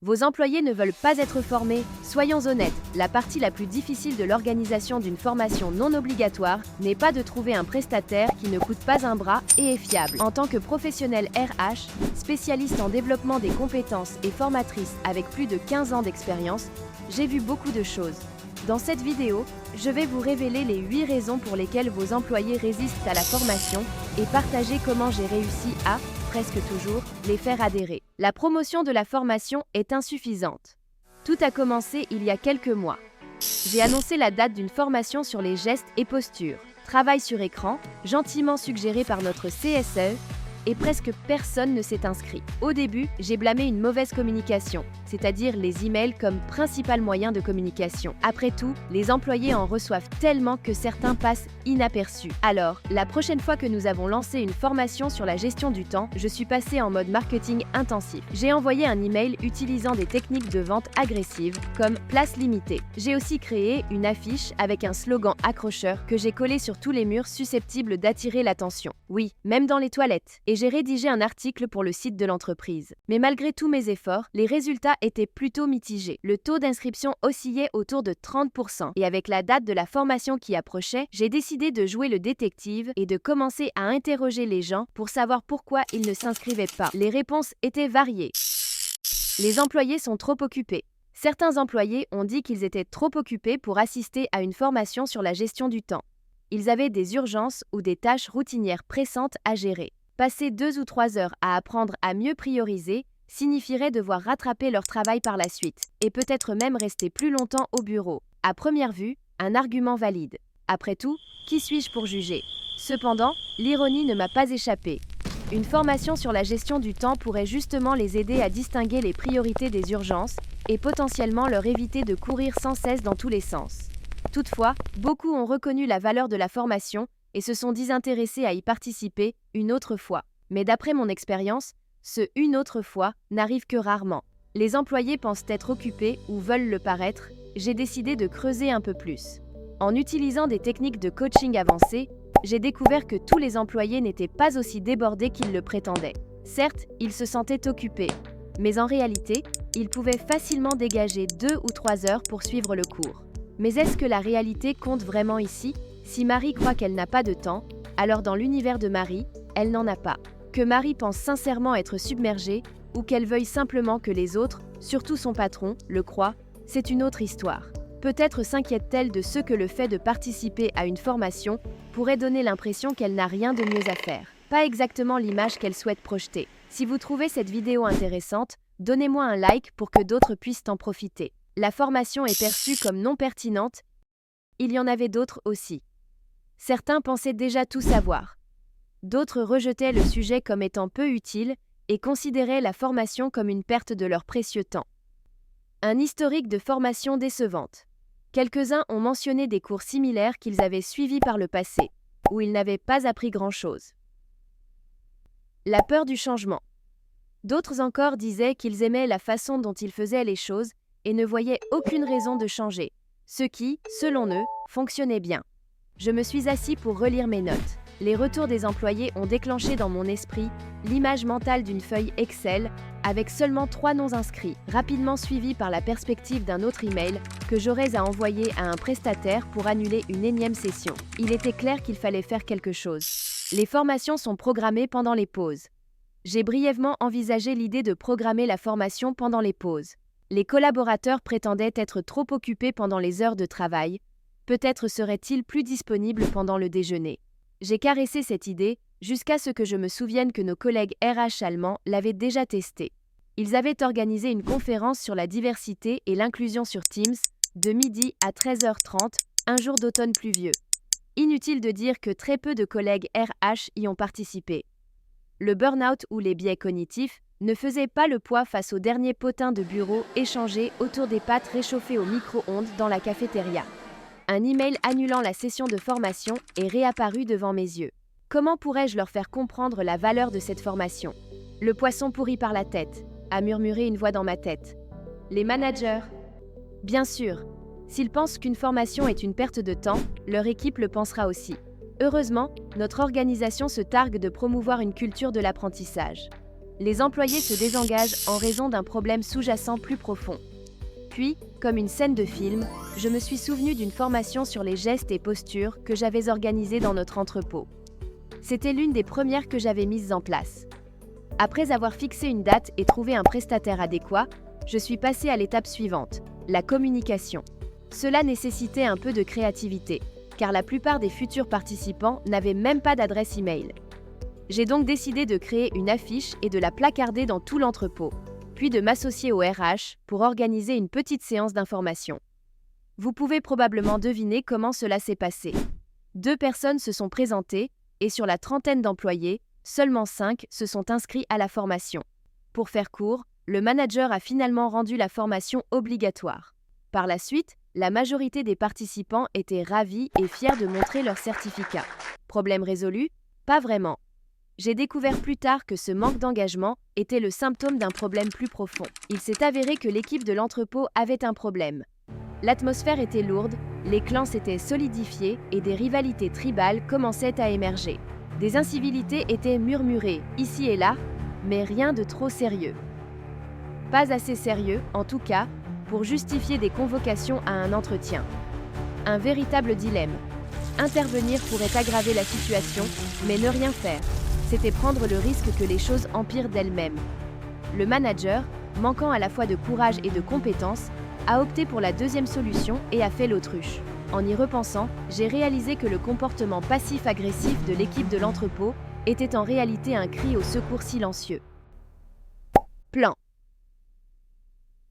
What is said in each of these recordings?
Vos employés ne veulent pas être formés. Soyons honnêtes, la partie la plus difficile de l'organisation d'une formation non obligatoire n'est pas de trouver un prestataire qui ne coûte pas un bras et est fiable. En tant que professionnel RH, spécialiste en développement des compétences et formatrice avec plus de 15 ans d'expérience, j'ai vu beaucoup de choses. Dans cette vidéo, je vais vous révéler les 8 raisons pour lesquelles vos employés résistent à la formation et partager comment j'ai réussi à, presque toujours, les faire adhérer. La promotion de la formation est insuffisante. Tout a commencé il y a quelques mois. J'ai annoncé la date d'une formation sur les gestes et postures. Travail sur écran, gentiment suggéré par notre CSE, et presque personne ne s'est inscrit. Au début, j'ai blâmé une mauvaise communication, c'est-à-dire les emails comme principal moyen de communication. Après tout, les employés en reçoivent tellement que certains passent inaperçus. Alors, la prochaine fois que nous avons lancé une formation sur la gestion du temps, je suis passée en mode marketing intensif. J'ai envoyé un email utilisant des techniques de vente agressives, comme place limitée. J'ai aussi créé une affiche avec un slogan accrocheur que j'ai collé sur tous les murs susceptibles d'attirer l'attention. Oui, même dans les toilettes. Et j'ai rédigé un article pour le site de l'entreprise. Mais malgré tous mes efforts, les résultats étaient plutôt mitigés. Le taux d'inscription oscillait autour de 30%. Et avec la date de la formation qui approchait, j'ai décidé de jouer le détective et de commencer à interroger les gens pour savoir pourquoi ils ne s'inscrivaient pas. Les réponses étaient variées. Les employés sont trop occupés. Certains employés ont dit qu'ils étaient trop occupés pour assister à une formation sur la gestion du temps. Ils avaient des urgences ou des tâches routinières pressantes à gérer. Passer 2 ou 3 heures à apprendre à mieux prioriser signifierait devoir rattraper leur travail par la suite, et peut-être même rester plus longtemps au bureau. À première vue, un argument valide. Après tout, qui suis-je pour juger ? Cependant, l'ironie ne m'a pas échappé. Une formation sur la gestion du temps pourrait justement les aider à distinguer les priorités des urgences et potentiellement leur éviter de courir sans cesse dans tous les sens. Toutefois, beaucoup ont reconnu la valeur de la formation et se sont désintéressés à y participer une autre fois. Mais d'après mon expérience, ce « une autre fois » n'arrive que rarement. Les employés pensent être occupés ou veulent le paraître, j'ai décidé de creuser un peu plus. En utilisant des techniques de coaching avancées, j'ai découvert que tous les employés n'étaient pas aussi débordés qu'ils le prétendaient. Certes, ils se sentaient occupés, mais en réalité, ils pouvaient facilement dégager 2 ou 3 heures pour suivre le cours. Mais est-ce que la réalité compte vraiment ici ? Si Marie croit qu'elle n'a pas de temps, alors dans l'univers de Marie, elle n'en a pas. Que Marie pense sincèrement être submergée ou qu'elle veuille simplement que les autres, surtout son patron, le croient, c'est une autre histoire. Peut-être s'inquiète-t-elle de ce que le fait de participer à une formation pourrait donner l'impression qu'elle n'a rien de mieux à faire. Pas exactement l'image qu'elle souhaite projeter. Si vous trouvez cette vidéo intéressante, donnez-moi un like pour que d'autres puissent en profiter. La formation est perçue comme non pertinente. Il y en avait d'autres aussi. Certains pensaient déjà tout savoir. D'autres rejetaient le sujet comme étant peu utile et considéraient la formation comme une perte de leur précieux temps. Un historique de formation décevante. Quelques-uns ont mentionné des cours similaires qu'ils avaient suivis par le passé, où ils n'avaient pas appris grand-chose. La peur du changement. D'autres encore disaient qu'ils aimaient la façon dont ils faisaient les choses et ne voyaient aucune raison de changer, ce qui, selon eux, fonctionnait bien. Je me suis assis pour relire mes notes. Les retours des employés ont déclenché dans mon esprit l'image mentale d'une feuille Excel avec seulement 3 noms inscrits, rapidement suivis par la perspective d'un autre email que j'aurais à envoyer à un prestataire pour annuler une énième session. Il était clair qu'il fallait faire quelque chose. Les formations sont programmées pendant les pauses. J'ai brièvement envisagé l'idée de programmer la formation pendant les pauses. Les collaborateurs prétendaient être trop occupés pendant les heures de travail. Peut-être seraient-ils plus disponibles pendant le déjeuner. J'ai caressé cette idée jusqu'à ce que je me souvienne que nos collègues RH allemands l'avaient déjà testé. Ils avaient organisé une conférence sur la diversité et l'inclusion sur Teams de midi à 13h30, un jour d'automne pluvieux. Inutile de dire que très peu de collègues RH y ont participé. Le burn-out ou les biais cognitifs ne faisaient pas le poids face aux derniers potins de bureau échangés autour des pâtes réchauffées au micro-ondes dans la cafétéria. Un email annulant la session de formation est réapparu devant mes yeux. Comment pourrais-je leur faire comprendre la valeur de cette formation ? Le poisson pourri par la tête, a murmuré une voix dans ma tête. Les managers ? Bien sûr, s'ils pensent qu'une formation est une perte de temps, leur équipe le pensera aussi. Heureusement, notre organisation se targue de promouvoir une culture de l'apprentissage. les employés se désengagent en raison d'un problème sous-jacent plus profond. Puis, comme une scène de film, je me suis souvenu d'une formation sur les gestes et postures que j'avais organisée dans notre entrepôt. C'était l'une des premières que j'avais mises en place. Après avoir fixé une date et trouvé un prestataire adéquat, je suis passée à l'étape suivante, la communication. Cela nécessitait un peu de créativité, car la plupart des futurs participants n'avaient même pas d'adresse email. J'ai donc décidé de créer une affiche et de la placarder dans tout l'entrepôt, puis de m'associer au RH pour organiser une petite séance d'information. Vous pouvez probablement deviner comment cela s'est passé. 2 personnes se sont présentées et sur la trentaine d'employés, seulement 5 se sont inscrits à la formation. Pour faire court, le manager a finalement rendu la formation obligatoire. Par la suite, la majorité des participants étaient ravis et fiers de montrer leur certificat. Problème résolu? Pas vraiment. J'ai découvert plus tard que ce manque d'engagement était le symptôme d'un problème plus profond. Il s'est avéré que l'équipe de l'entrepôt avait un problème. L'atmosphère était lourde, les clans s'étaient solidifiés et des rivalités tribales commençaient à émerger. Des incivilités étaient murmurées, ici et là, mais rien de trop sérieux. Pas assez sérieux, en tout cas, pour justifier des convocations à un entretien. Un véritable dilemme. Intervenir pourrait aggraver la situation, mais ne rien faire, c'était prendre le risque que les choses empirent d'elles-mêmes. Le manager, manquant à la fois de courage et de compétences, a opté pour la deuxième solution et a fait l'autruche. En y repensant, j'ai réalisé que le comportement passif-agressif de l'équipe de l'entrepôt était en réalité un cri au secours silencieux. Plan.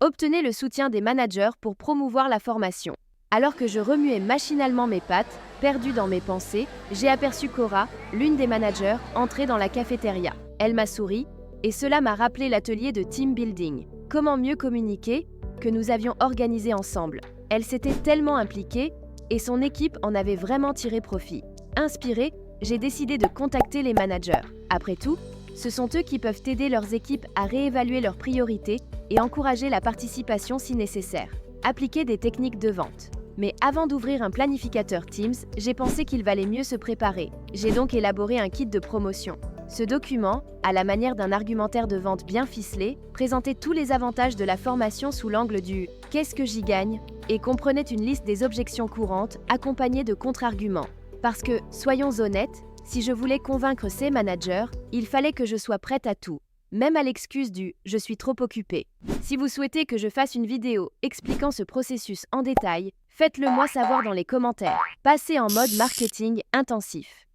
Obtenez le soutien des managers pour promouvoir la formation. Alors que je remuais machinalement mes pattes, perdue dans mes pensées, j'ai aperçu Cora, l'une des managers, entrer dans la cafétéria. Elle m'a souri, et cela m'a rappelé l'atelier de team building. Comment mieux communiquer que nous avions organisé ensemble. Elle s'était tellement impliquée, et son équipe en avait vraiment tiré profit. Inspirée, j'ai décidé de contacter les managers. Après tout, ce sont eux qui peuvent aider leurs équipes à réévaluer leurs priorités et encourager la participation si nécessaire. Appliquer des techniques de vente. Mais avant d'ouvrir un planificateur Teams, j'ai pensé qu'il valait mieux se préparer. J'ai donc élaboré un kit de promotion. Ce document, à la manière d'un argumentaire de vente bien ficelé, présentait tous les avantages de la formation sous l'angle du « qu'est-ce que j'y gagne ?» et comprenait une liste des objections courantes accompagnées de contre-arguments. Parce que, soyons honnêtes, si je voulais convaincre ces managers, il fallait que je sois prête à tout, même à l'excuse du « je suis trop occupée ». Si vous souhaitez que je fasse une vidéo expliquant ce processus en détail, faites-le moi savoir dans les commentaires. Passez en mode marketing intensif.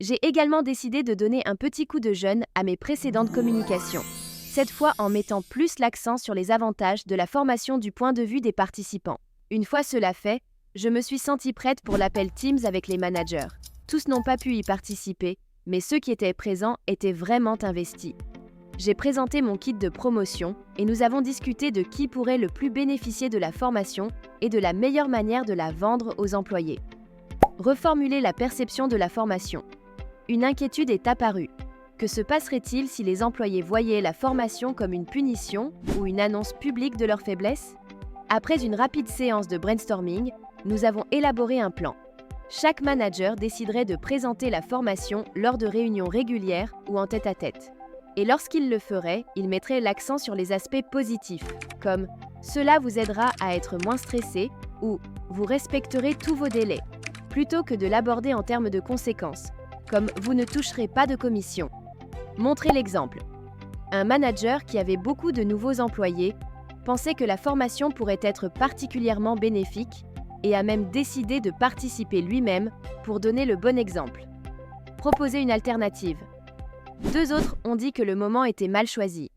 J'ai également décidé de donner un petit coup de jeune à mes précédentes communications, cette fois en mettant plus l'accent sur les avantages de la formation du point de vue des participants. Une fois cela fait, je me suis sentie prête pour l'appel Teams avec les managers. Tous n'ont pas pu y participer, mais ceux qui étaient présents étaient vraiment investis. J'ai présenté mon kit de promotion et nous avons discuté de qui pourrait le plus bénéficier de la formation et de la meilleure manière de la vendre aux employés. Reformuler la perception de la formation. Une inquiétude est apparue. Que se passerait-il si les employés voyaient la formation comme une punition ou une annonce publique de leur faiblesse ? Après une rapide séance de brainstorming, nous avons élaboré un plan. Chaque manager déciderait de présenter la formation lors de réunions régulières ou en tête-à-tête. Et lorsqu'il le ferait, il mettrait l'accent sur les aspects positifs, comme « cela vous aidera à être moins stressé » ou « vous respecterez tous vos délais », plutôt que de l'aborder en termes de conséquences, comme « vous ne toucherez pas de commission ». Montrez l'exemple. Un manager qui avait beaucoup de nouveaux employés pensait que la formation pourrait être particulièrement bénéfique et a même décidé de participer lui-même pour donner le bon exemple. Proposer une alternative. 2 autres ont dit que le moment était mal choisi,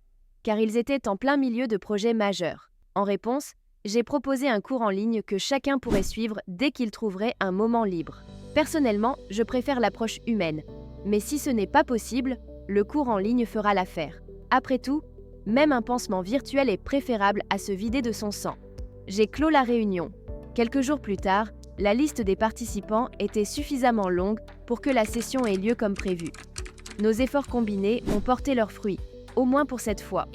car ils étaient en plein milieu de projets majeurs. En réponse, j'ai proposé un cours en ligne que chacun pourrait suivre dès qu'il trouverait un moment libre. Personnellement, je préfère l'approche humaine, mais si ce n'est pas possible, le cours en ligne fera l'affaire. Après tout, même un pansement virtuel est préférable à se vider de son sang. J'ai clos la réunion. Quelques jours plus tard, la liste des participants était suffisamment longue pour que la session ait lieu comme prévu. Nos efforts combinés ont porté leurs fruits, au moins pour cette fois.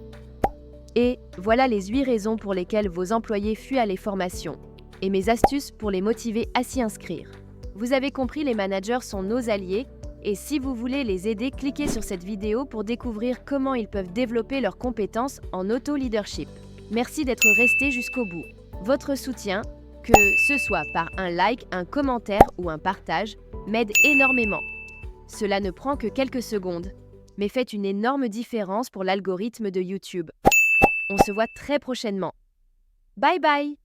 Et voilà les 8 raisons pour lesquelles vos employés fuient à les formations, et mes astuces pour les motiver à s'y inscrire. Vous avez compris, les managers sont nos alliés, Et si vous voulez les aider, cliquez sur cette vidéo pour découvrir comment ils peuvent développer leurs compétences en auto-leadership. Merci d'être resté jusqu'au bout. Votre soutien, que ce soit par un like, un commentaire ou un partage, m'aide énormément. Cela ne prend que quelques secondes, mais fait une énorme différence pour l'algorithme de YouTube. On se voit très prochainement. Bye bye!